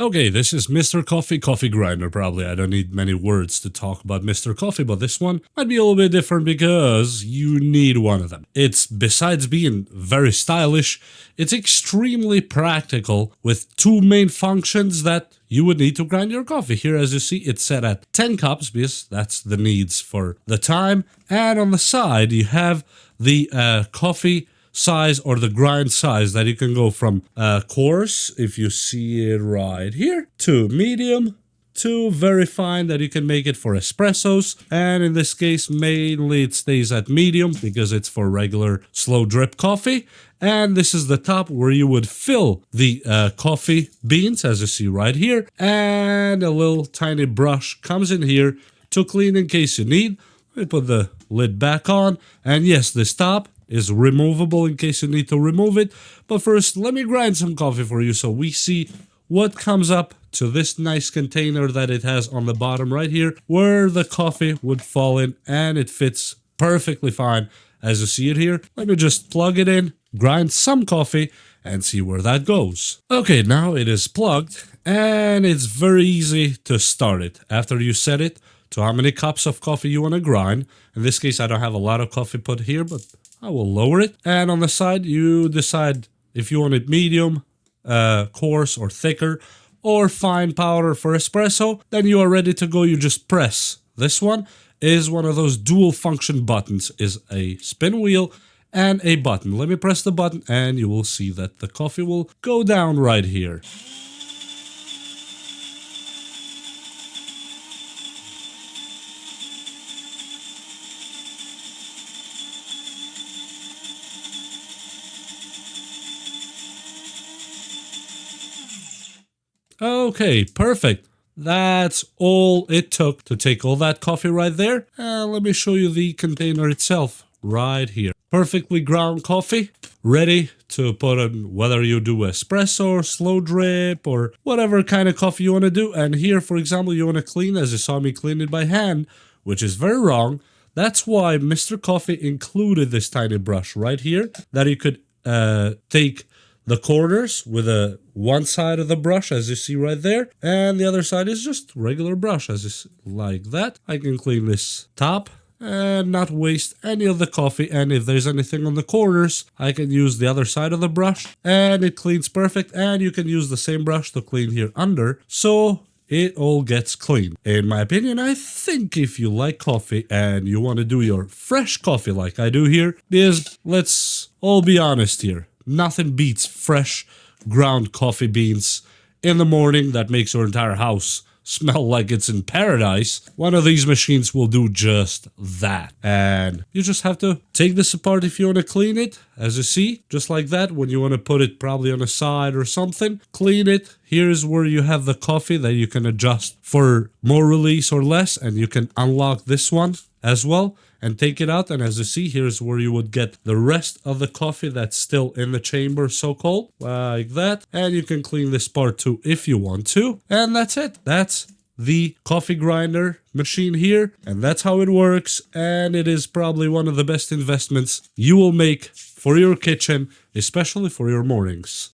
Okay, this is Mr. Coffee Grinder, probably. I don't need many words to talk about Mr. Coffee, but this one might be a little bit different because you need one of them. It's, besides being very stylish, it's extremely practical with two main functions that you would need to grind your coffee. Here, as you see, it's set at 10 cups because that's the needs for the time. And on the side, you have the coffee size or the grind size that you can go from coarse, if you see it right here, to medium, to very fine that you can make it for espressos. And in this case, mainly it stays at medium because it's for regular slow drip coffee. And this is the top where you would fill the coffee beans, as you see right here. And a little tiny brush comes in here to clean in case you need. We put the lid back on. And yes, this top is removable in case you need to remove it. But first, let me grind some coffee for you so we see what comes up to this nice container that it has on the bottom right here, where the coffee would fall in, and it fits perfectly fine as you see it here. Let me just plug it in, grind some coffee, and see where that goes. Okay, now it is plugged, and it's very easy to start it. After you set it to how many cups of coffee you want to grind, in this case I don't have a lot of coffee put here, but I will lower it. And on the side, you decide if you want it medium, coarse or thicker, or fine powder for espresso. Then you are ready to go. You just press. This one is one of those dual function buttons, is a spin wheel and a button. Let me press the button and you will see that the coffee will go down right here. Okay, perfect. That's all it took to take all that coffee right there. And let me show you the container itself right here. Perfectly ground coffee, ready to put on whether you do espresso or slow drip or whatever kind of coffee you want to do. And here, for example, you want to clean, as you saw me clean it by hand, which is very wrong. That's why Mr. Coffee included this tiny brush right here that you could take the corners with one side of the brush, as you see right there, and the other side is just regular brush, as you see, like that. I can clean this top and not waste any of the coffee, and if there's anything on the corners, I can use the other side of the brush and it cleans perfect. And you can use the same brush to clean here under, so it all gets clean. In my opinion, I think if you like coffee and you want to do your fresh coffee like I do here, because let's all be honest here, nothing beats fresh ground coffee beans in the morning that makes your entire house smell like it's in paradise. One of these machines will do just that. And you just have to take this apart if you want to clean it, as you see, just like that. When you want to put it probably on a side or something, clean it. Here's where you have the coffee that you can adjust for more release or less, and you can unlock this one as well and take it out. And as you see, here's where you would get the rest of the coffee that's still in the chamber, so-called, like that. And you can clean this part too if you want to. And that's it. That's the coffee grinder machine here, and that's how it works. And it is probably one of the best investments you will make for your kitchen, especially for your mornings.